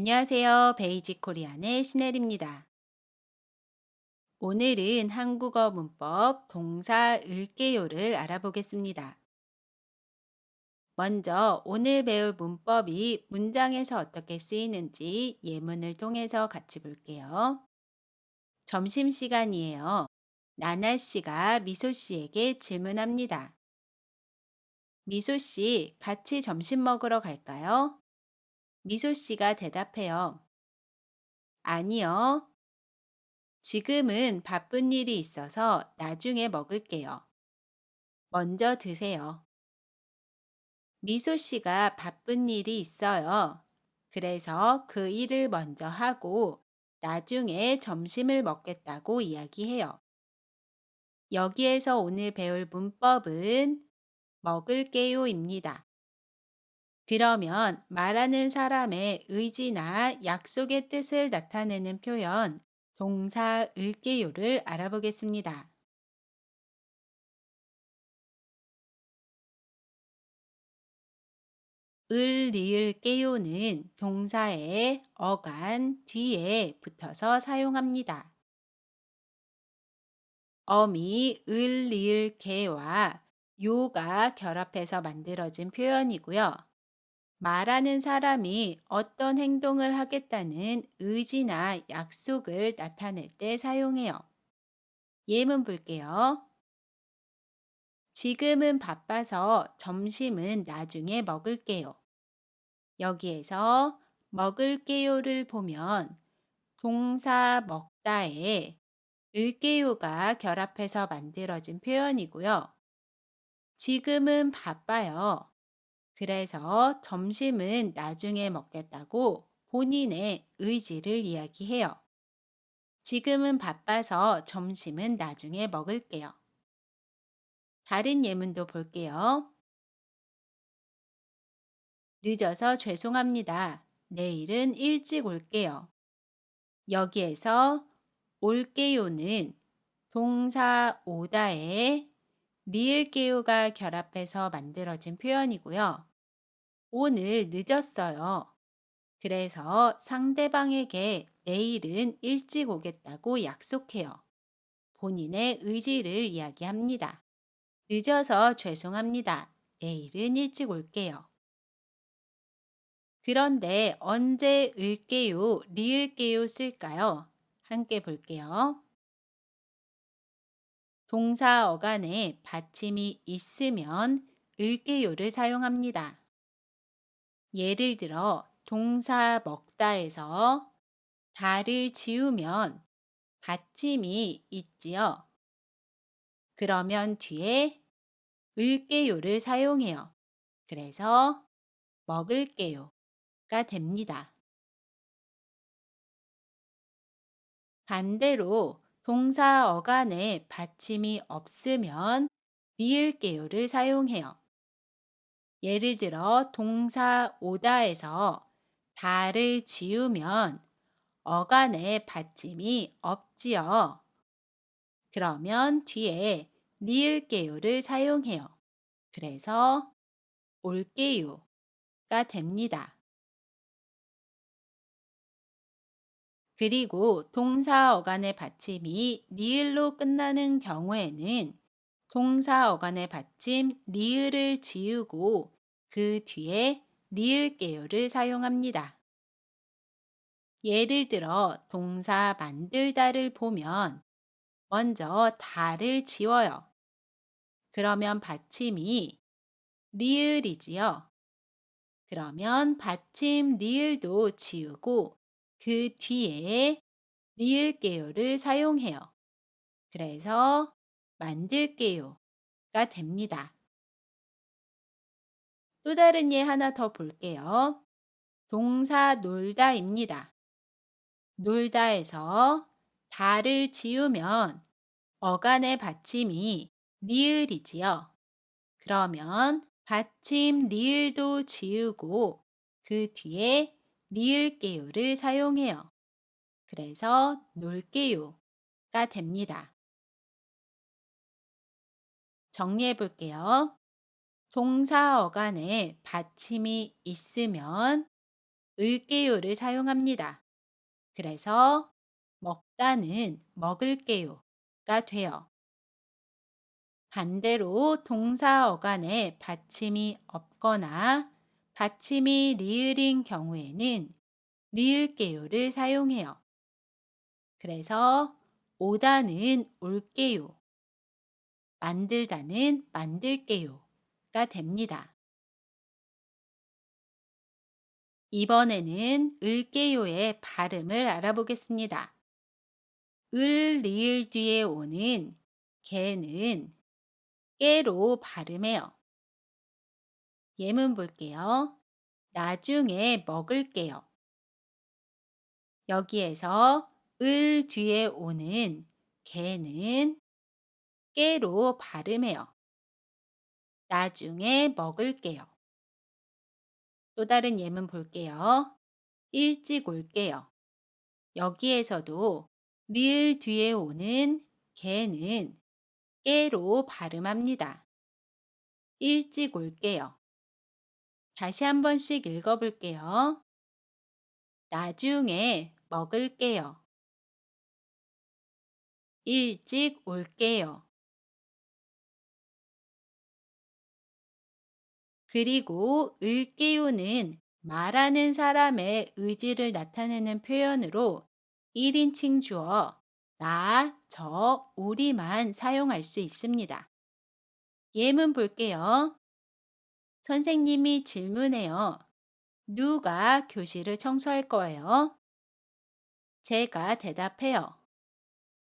안녕하세요. 베이직 코리안의 신혜리입니다. 오늘은 한국어 문법 동사 을게요를 알아보겠습니다. 먼저 오늘 배울 문법이 문장에서 어떻게 쓰이는지 예문을 통해서 같이 볼게요. 점심시간이에요. 나나 씨가 미소 씨에게 질문합니다. 미소 씨, 같이 점심 먹으러 갈까요? 미소 씨가 대답해요. 아니요. 지금은 바쁜 일이 있어서 나중에 먹을게요. 먼저 드세요. 미소 씨가 바쁜 일이 있어요. 그래서 그 일을 먼저 하고 나중에 점심을 먹겠다고 이야기해요. 여기에서 오늘 배울 문법은 먹을게요입니다. 그러면 말하는 사람의 의지나 약속의 뜻을 나타내는 표현 동사 을게요를 알아보겠습니다. 을, 리을, 깨요는 동사의 어간 뒤에 붙어서 사용합니다. 어미 을, 리을, 개와 요가 결합해서 만들어진 표현이고요. 말하는 사람이 어떤 행동을 하겠다는 의지나 약속을 나타낼 때 사용해요. 예문 볼게요. 지금은 바빠서 점심은 나중에 먹을게요. 여기에서 먹을게요를 보면 동사 먹다에 을게요가 결합해서 만들어진 표현이고요. 지금은 바빠요. 그래서 점심은 나중에 먹겠다고 본인의 의지를 이야기해요. 지금은 바빠서 점심은 나중에 먹을게요. 다른 예문도 볼게요. 늦어서 죄송합니다. 내일은 일찍 올게요. 여기에서 올게요는 동사 오다에 리을게요가 결합해서 만들어진 표현이고요. 오늘 늦었어요. 그래서 상대방에게 내일은 일찍 오겠다고 약속해요. 본인의 의지를 이야기합니다. 늦어서 죄송합니다. 내일은 일찍 올게요. 그런데 언제 을게요, 리을게요 쓸까요? 함께 볼게요. 동사 어간에 받침이 있으면 을게요를 사용합니다. 예를 들어 동사 먹다에서 다를 지우면 받침이 있지요. 그러면 뒤에 을게요를 사용해요. 그래서 먹을게요가 됩니다. 반대로 동사 어간에 받침이 없으면 리을게요를 사용해요. 예를 들어 동사 오다에서 다를 지우면 어간에 받침이 없지요. 그러면 뒤에 리을게요를 사용해요. 그래서 올게요가 됩니다. 그리고 동사 어간의 받침이 리을로 끝나는 경우에는 동사 어간의 받침 리을을 지우고 그 뒤에 리을게요를 사용합니다. 예를 들어 동사 만들다를 보면 먼저 다를 지워요. 그러면 받침이 리을이지요. 그러면 받침 리을도 지우고 그 뒤에 리을게요를 사용해요. 그래서 만들게요가 됩니다. 또 다른 예 하나 더 볼게요. 동사 놀다입니다. 놀다에서 다를 지우면 어간의 받침이 리을이지요. 그러면 받침 리을도 지우고 그 뒤에 리을게요를 사용해요. 그래서 놀게요가 됩니다. 정리해 볼게요. 동사 어간에 받침이 있으면 을게요를 사용합니다. 그래서 먹다는 먹을게요가 돼요. 반대로 동사 어간에 받침이 없거나 받침이 리을인 경우에는 리을게요를 사용해요. 그래서 오다는 올게요, 만들다는 만들게요가 됩니다. 이번에는 을게요의 발음을 알아보겠습니다. 을, 리을 뒤에 오는 개는 깨로 발음해요. 예문 볼게요. 나중에 먹을게요. 여기에서 을 뒤에 오는 개는 깨로 발음해요. 나중에 먹을게요. 또 다른 예문 볼게요. 일찍 올게요. 여기에서도 리을 뒤에 오는 개는 깨로 발음합니다. 일찍 올게요. 다시 한 번씩 읽어볼게요. 나중에 먹을게요. 일찍 올게요. 그리고 을게요는 말하는 사람의 의지를 나타내는 표현으로 1인칭 주어 나, 저, 우리만 사용할 수 있습니다. 예문 볼게요. 선생님이 질문해요. 누가 교실을 청소할 거예요? 제가 대답해요.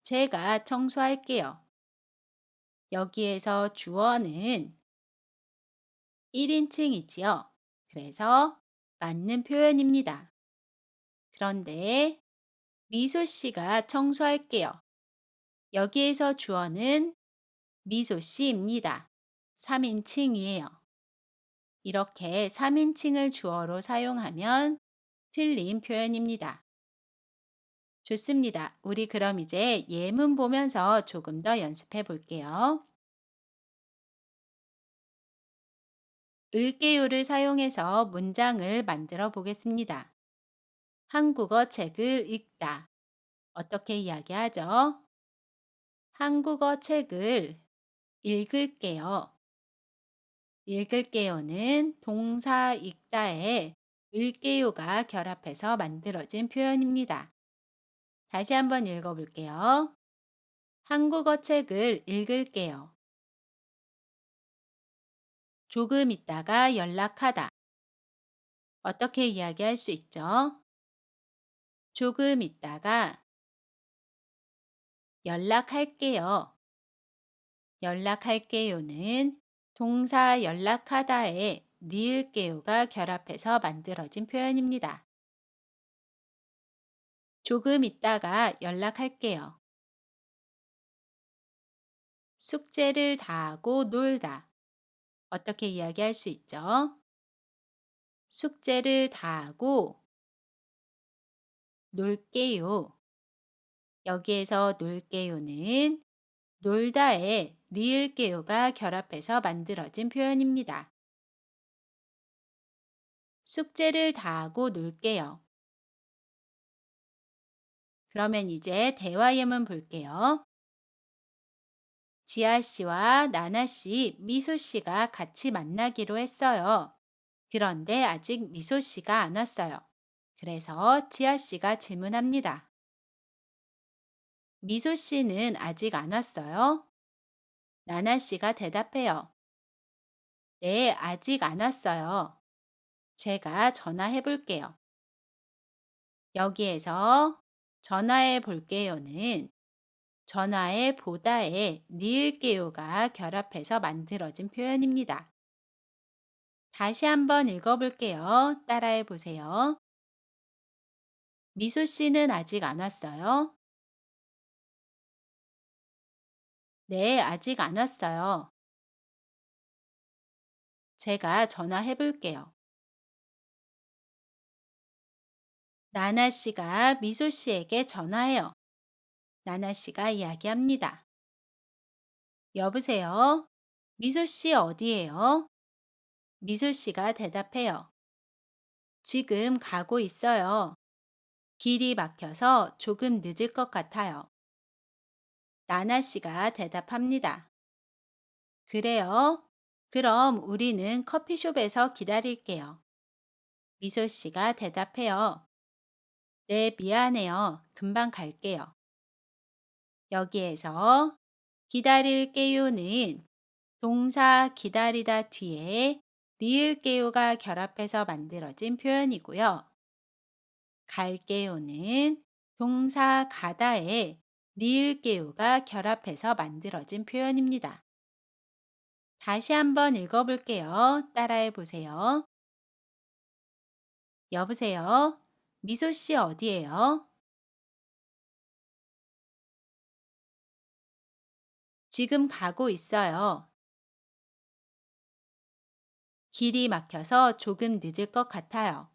제가 청소할게요. 여기에서 주어는 1인칭이지요. 그래서 맞는 표현입니다. 그런데 미소 씨가 청소할게요. 여기에서 주어는 미소 씨입니다. 3인칭이에요. 이렇게 3인칭을 주어로 사용하면 틀린 표현입니다. 좋습니다. 우리 그럼 이제 예문 보면서 조금 더 연습해 볼게요. 을게요를 사용해서 문장을 만들어 보겠습니다. 한국어 책을 읽다. 어떻게 이야기하죠? 한국어 책을 읽을게요. 읽을게요는 동사 읽다에 을게요가 결합해서 만들어진 표현입니다. 다시 한번 읽어볼게요. 한국어 책을 읽을게요. 조금 있다가 연락하다. 어떻게 이야기할 수 있죠? 조금 있다가 연락할게요. 연락할게요는 동사 연락하다에 니을게요가 결합해서 만들어진 표현입니다. 조금 있다가 연락할게요. 숙제를 다 하고 놀다. 어떻게 이야기할 수 있죠? 숙제를 다 하고 놀게요. 여기에서 놀게요는 놀다에 리을게요가 결합해서 만들어진 표현입니다. 숙제를 다 하고 놀게요. 그러면 이제 대화 예문 볼게요. 지아 씨와 나나 씨, 미소 씨가 같이 만나기로 했어요. 그런데 아직 미소 씨가 안 왔어요. 그래서 지아 씨가 질문합니다. 미소 씨는 아직 안 왔어요? 나나 씨가 대답해요. 네, 아직 안 왔어요. 제가 전화해 볼게요. 여기에서 전화해 볼게요는 전화해 보다에 리을게요가 결합해서 만들어진 표현입니다. 다시 한번 읽어볼게요. 따라해 보세요. 미소 씨는 아직 안 왔어요? 네, 아직 안 왔어요. 제가 전화해 볼게요. 나나 씨가 미소 씨에게 전화해요. 나나 씨가 이야기합니다. 여보세요? 미소 씨 어디예요? 미소 씨가 대답해요. 지금 가고 있어요. 길이 막혀서 조금 늦을 것 같아요. 나나 씨가 대답합니다. 그래요? 그럼 우리는 커피숍에서 기다릴게요. 미소 씨가 대답해요. 네, 미안해요. 금방 갈게요. 여기에서 기다릴게요는 동사 기다리다 뒤에 리을게요가 결합해서 만들어진 표현이고요. 갈게요는 동사 가다에 리을게요가 결합해서 만들어진 표현입니다. 다시 한번 읽어볼게요. 따라해 보세요. 여보세요? 미소 씨 어디예요? 지금 가고 있어요. 길이 막혀서 조금 늦을 것 같아요.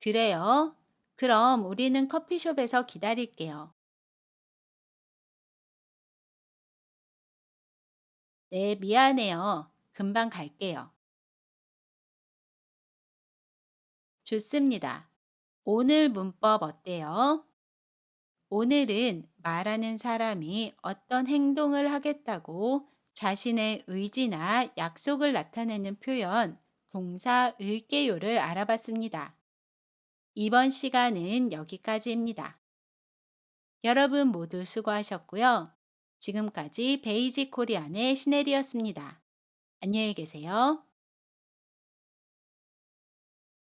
그래요? 그럼 우리는 커피숍에서 기다릴게요. 네, 미안해요. 금방 갈게요. 좋습니다. 오늘 문법 어때요? 오늘은 말하는 사람이 어떤 행동을 하겠다고 자신의 의지나 약속을 나타내는 표현, 동사 을게요를 알아봤습니다. 이번 시간은 여기까지입니다. 여러분 모두 수고하셨고요. 지금까지 베이직 코리안의 시넬이었습니다. 안녕히 계세요.